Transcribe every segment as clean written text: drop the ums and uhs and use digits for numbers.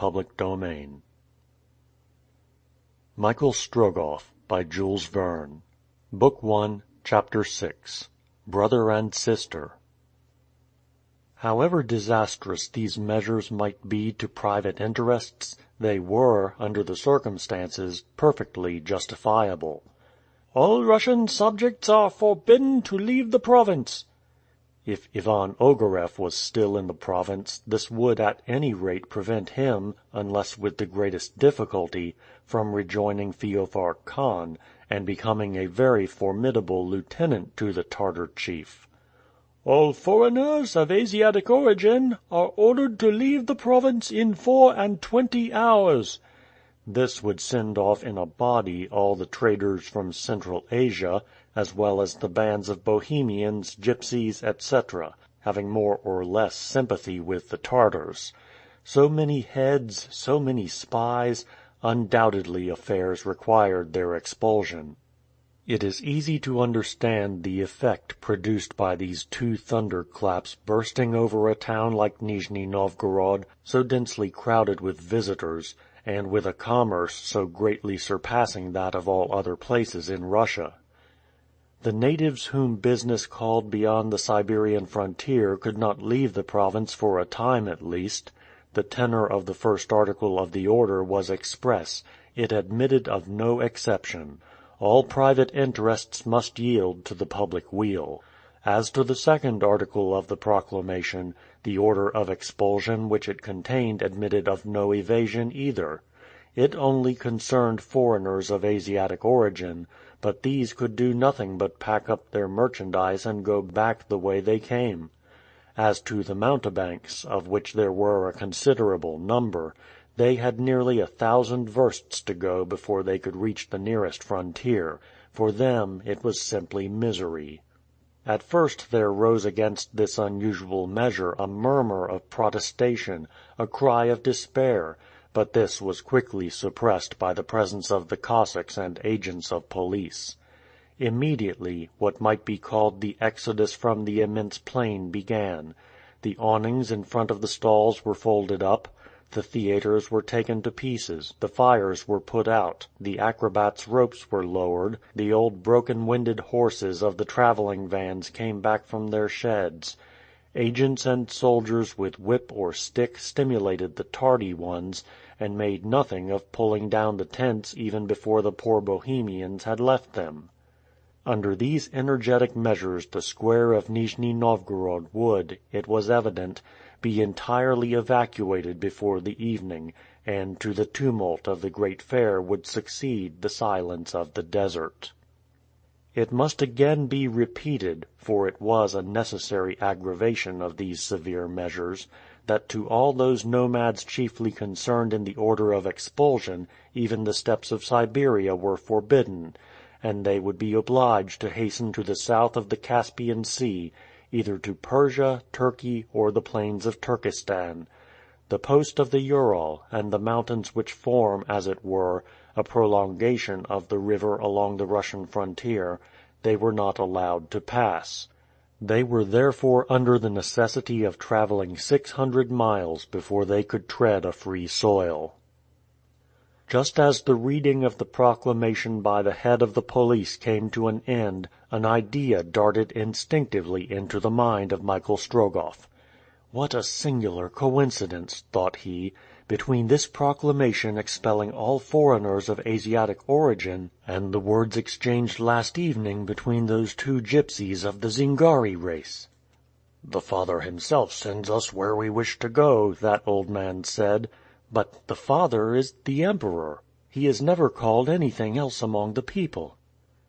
Public Domain. Michael Strogoff, by Jules Verne. Book 1, Chapter 6. Brother and Sister. However disastrous these measures might be to private interests, they were, under the circumstances, perfectly justifiable. "All Russian subjects are forbidden to leave the province." If Ivan Ogareff was still in the province, this would at any rate prevent him, unless with the greatest difficulty, from rejoining Feofar Khan, and becoming a very formidable lieutenant to the Tartar chief. "All foreigners of Asiatic origin are ordered to leave the province in 24 hours." This would send off in a body all the traders from Central Asia, as well as the bands of Bohemians, gypsies, etc., having more or less sympathy with the Tartars. So many heads, so many spies, undoubtedly affairs required their expulsion. It is easy to understand the effect produced by these two thunderclaps bursting over a town like Nizhny Novgorod, so densely crowded with visitors, and with a commerce so greatly surpassing that of all other places in Russia. The natives whom business called beyond the Siberian frontier could not leave the province for a time at least. The tenor of the first article of the order was express. It admitted of no exception. All private interests must yield to the public weal. As to the second article of the proclamation, the order of expulsion which it contained admitted of no evasion either. It only concerned foreigners of Asiatic origin, but these could do nothing but pack up their merchandise and go back the way they came. As to the mountebanks, of which there were a considerable number, they had nearly 1,000 versts to go before they could reach the nearest frontier. For them it was simply misery. At first there rose against this unusual measure a murmur of protestation, a cry of despair, but this was quickly suppressed by the presence of the Cossacks and agents of police. Immediately, what might be called the exodus from the immense plain began. The awnings in front of the stalls were folded up, the theaters were taken to pieces, the fires were put out, the acrobats' ropes were lowered, the old broken-winded horses of the traveling vans came back from their sheds. Agents and soldiers with whip or stick stimulated the tardy ones, and made nothing of pulling down the tents even before the poor Bohemians had left them. Under these energetic measures the square of Nizhny Novgorod would, it was evident, be entirely evacuated before the evening, and to the tumult of the great fair would succeed the silence of the desert. It must again be repeated, for it was a necessary aggravation of these severe measures, that to all those nomads chiefly concerned in the order of expulsion even the steppes of Siberia were forbidden, and they would be obliged to hasten to the south of the Caspian Sea, either to Persia, Turkey, or the plains of Turkestan. The post of the Ural, and the mountains which form, as it were, a prolongation of the river along the Russian frontier, they were not allowed to pass. They were therefore under the necessity of traveling 600 miles before they could tread a free soil. Just as the reading of the proclamation by the head of the police came to an end, an idea darted instinctively into the mind of Michael Strogoff. "What a singular coincidence," thought he, "between this proclamation expelling all foreigners of Asiatic origin, and the words exchanged last evening between those two gypsies of the Zingari race." "The Father himself sends us where we wish to go," that old man said. "But the Father is the Emperor. He is never called anything else among the people.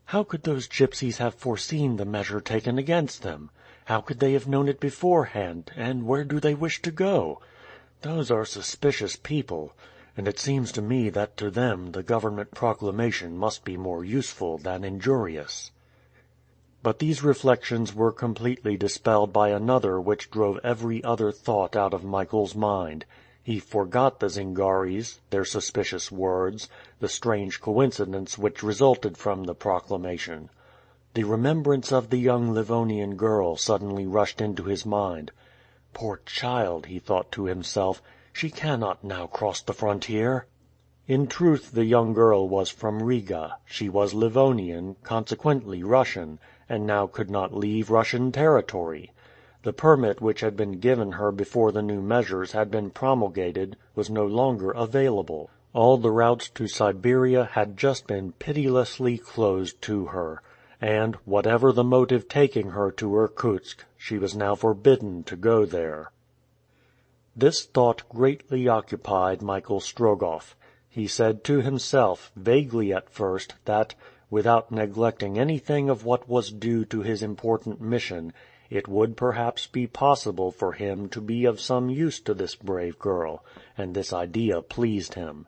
How could those gypsies have foreseen the measure taken against them? How could they have known it beforehand, and where do they wish to go? Those are suspicious people, and it seems to me that to them the government proclamation must be more useful than injurious." But these reflections were completely dispelled by another which drove every other thought out of Michael's mind. He forgot the Zingaris, their suspicious words, the strange coincidence which resulted from the proclamation. The remembrance of the young Livonian girl suddenly rushed into his mind. "Poor child," he thought to himself, She cannot now cross the frontier." In truth the young girl was from Riga. She was Livonian, consequently Russian, and now could not leave Russian territory. The permit which had been given her before the new measures had been promulgated was no longer available. All the routes to Siberia had just been pitilessly closed to her, and, whatever the motive taking her to Irkutsk, she was now forbidden to go there. This thought greatly occupied Michael Strogoff. He said to himself, vaguely at first, that, without neglecting anything of what was due to his important mission, it would perhaps be possible for him to be of some use to this brave girl, and this idea pleased him.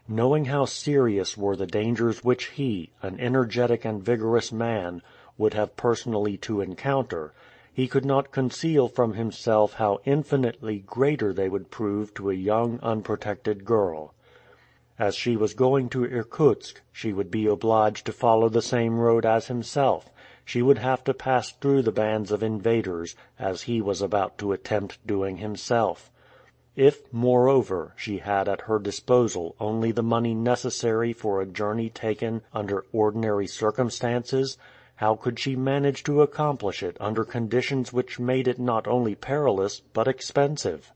Knowing how serious were the dangers which he, an energetic and vigorous man, would have personally to encounter, he could not conceal from himself how infinitely greater they would prove to a young, unprotected girl. As she was going to Irkutsk, she would be obliged to follow the same road as himself. She would have to pass through the bands of invaders, as he was about to attempt doing himself. If, moreover, she had at her disposal only the money necessary for a journey taken under ordinary circumstances, how could she manage to accomplish it under conditions which made it not only perilous but expensive?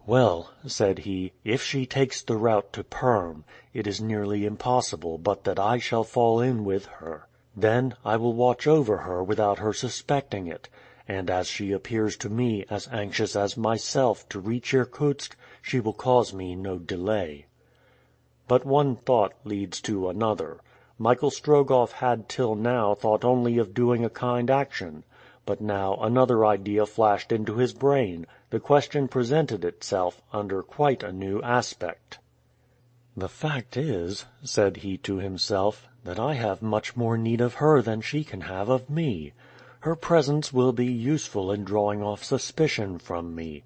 "Well," said he, "if she takes the route to Perm, it is nearly impossible but that I shall fall in with her. Then I will watch over her without her suspecting it, and as she appears to me as anxious as myself to reach Irkutsk, she will cause me no delay." But one thought leads to another. Michael Strogoff had till now thought only of doing a kind action. But now another idea flashed into his brain. The question presented itself under quite a new aspect. "The fact is," said he to himself, "that I have much more need of her than she can have of me. Her presence will be useful in drawing off suspicion from me.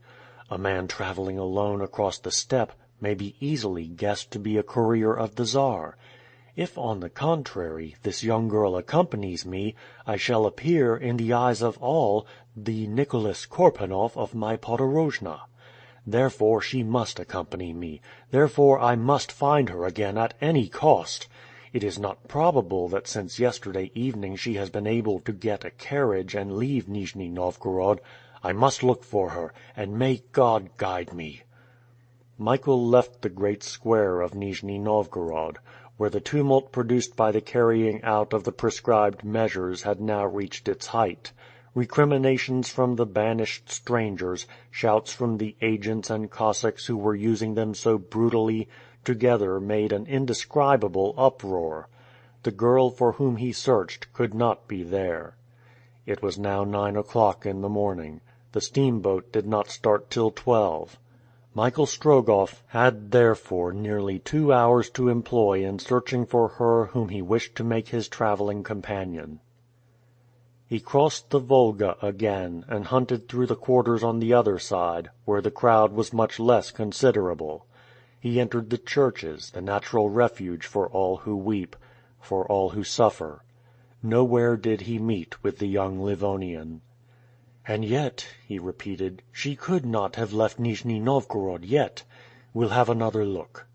A man traveling alone across the steppe may be easily guessed to be a courier of the Czar. If, on the contrary, this young girl accompanies me, I shall appear, in the eyes of all, the Nicholas Korpanoff of my podorojna. Therefore she must accompany me. Therefore I must find her again at any cost. It is not probable that since yesterday evening she has been able to get a carriage and leave Nijni Novgorod. I must look for her, and may God guide me." Michael left the great square of Nijni Novgorod, where the tumult produced by the carrying out of the prescribed measures had now reached its height. Recriminations from the banished strangers, shouts from the agents and Cossacks who were using them so brutally, together made an indescribable uproar. The girl for whom he searched could not be there. It was now 9 o'clock in the morning. The steamboat did not start till 12. Michael Strogoff had therefore nearly 2 hours to employ in searching for her whom he wished to make his traveling companion. He crossed the Volga again, and hunted through the quarters on the other side, where the crowd was much less considerable. He entered the churches, the natural refuge for all who weep, for all who suffer. Nowhere did he meet with the young Livonian. "And yet," he repeated, "she could not have left Nijni Novgorod yet. We'll have another look."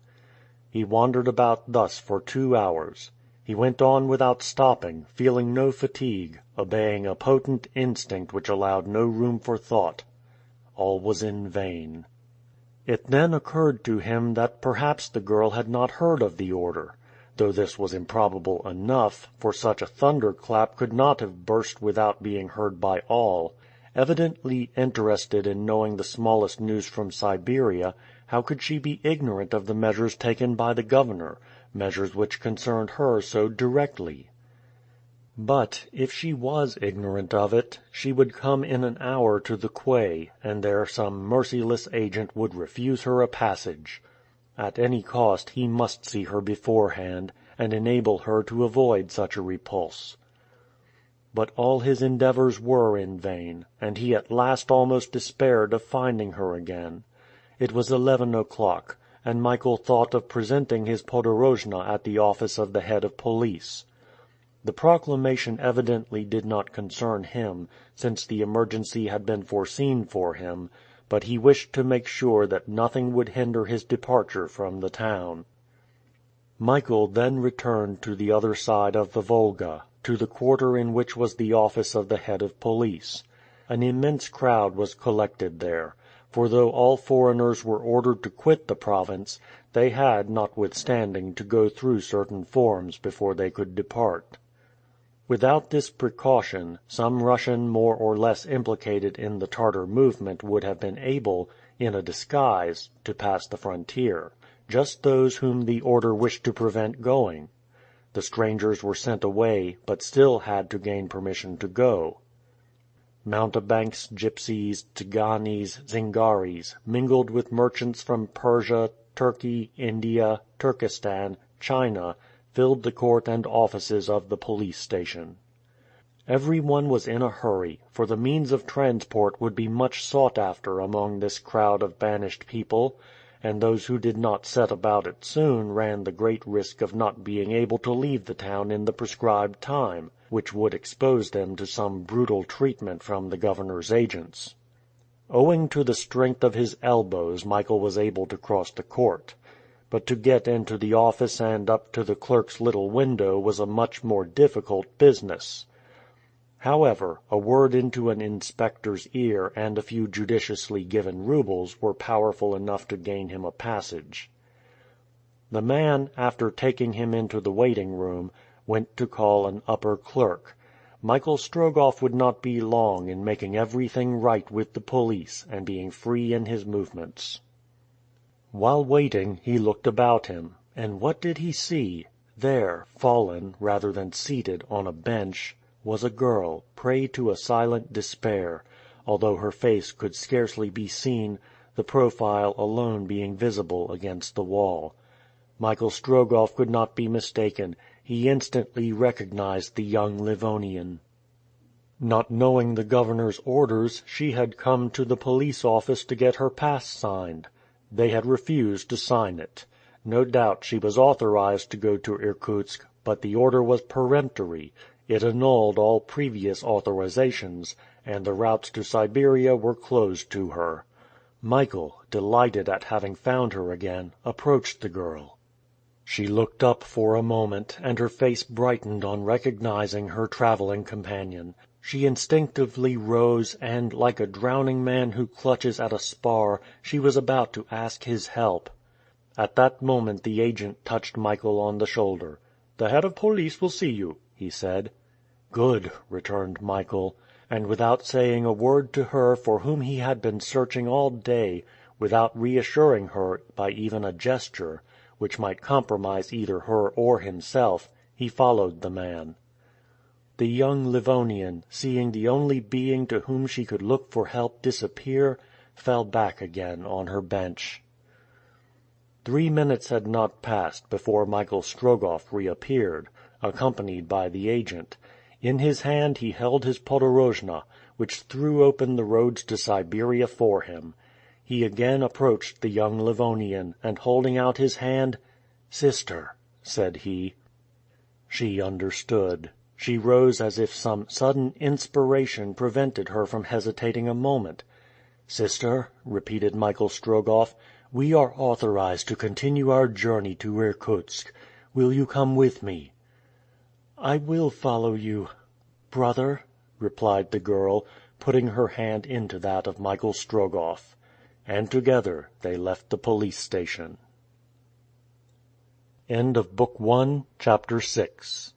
He wandered about thus for 2 hours. He went on without stopping, feeling no fatigue, obeying a potent instinct which allowed no room for thought. All was in vain. It then occurred to him that perhaps the girl had not heard of the order. Though this was improbable enough, for such a thunderclap could not have burst without being heard by all. Evidently interested in knowing the smallest news from Siberia, how could she be ignorant of the measures taken by the governor, measures which concerned her so directly? But, if she was ignorant of it, she would come in an hour to the quay, and there some merciless agent would refuse her a passage. At any cost he must see her beforehand, and enable her to avoid such a repulse. But all his endeavors were in vain, and he at last almost despaired of finding her again. It was 11 o'clock, and Michael thought of presenting his podorojna at the office of the head of police. The proclamation evidently did not concern him, since the emergency had been foreseen for him, but he wished to make sure that nothing would hinder his departure from the town. Michael then returned to the other side of the Volga, to the quarter in which was the office of the head of police. An immense crowd was collected there, for though all foreigners were ordered to quit the province, they had, notwithstanding, to go through certain forms before they could depart. Without this precaution, some Russian more or less implicated in the Tartar movement would have been able, in a disguise, to pass the frontier, just those whom the order wished to prevent going. The strangers were sent away, but still had to gain permission to go. Mountebanks, gypsies, Tsiganes, Zingaris, mingled with merchants from Persia, Turkey, India, Turkestan, China, filled the court and offices of the police station. Every one was in a hurry, for the means of transport would be much sought after among this crowd of banished people, and those who did not set about it soon ran the great risk of not being able to leave the town in the prescribed time, which would expose them to some brutal treatment from the governor's agents. Owing to the strength of his elbows, Michael was able to cross the court. But to get into the office and up to the clerk's little window was a much more difficult business. However, a word into an inspector's ear and a few judiciously given roubles were powerful enough to gain him a passage. The man, after taking him into the waiting room, went to call an upper clerk. Michael Strogoff would not be long in making everything right with the police and being free in his movements. While waiting, he looked about him, and what did he see? There, fallen, rather than seated, on a bench, was a girl, prey to a silent despair, although her face could scarcely be seen, the profile alone being visible against the wall. Michael Strogoff could not be mistaken. He instantly recognized the young Livonian. Not knowing the governor's orders, she had come to the police office to get her pass signed. They had refused to sign it. No doubt she was authorized to go to Irkutsk, but the order was peremptory. It annulled all previous authorizations, and the routes to Siberia were closed to her. Michael, delighted at having found her again, approached the girl. She looked up for a moment, and her face brightened on recognizing her traveling companion. She instinctively rose, and, like a drowning man who clutches at a spar, she was about to ask his help. At that moment the agent touched Michael on the shoulder. "The head of police will see you," he said. "Good," returned Michael, and without saying a word to her for whom he had been searching all day, without reassuring her by even a gesture, which might compromise either her or himself, he followed the man. The young Livonian, seeing the only being to whom she could look for help disappear, fell back again on her bench. 3 minutes had not passed before Michael Strogoff reappeared, accompanied by the agent. In his hand he held his podorojna, which threw open the roads to Siberia for him. He again approached the young Livonian, and holding out his hand, "Sister," said he. She understood. She rose as if some sudden inspiration prevented her from hesitating a moment. "Sister," repeated Michael Strogoff, "we are authorized to continue our journey to Irkutsk. Will you come with me?" "I will follow you, brother," replied the girl, putting her hand into that of Michael Strogoff. And together they left the police station. End of Book 1, Chapter 6.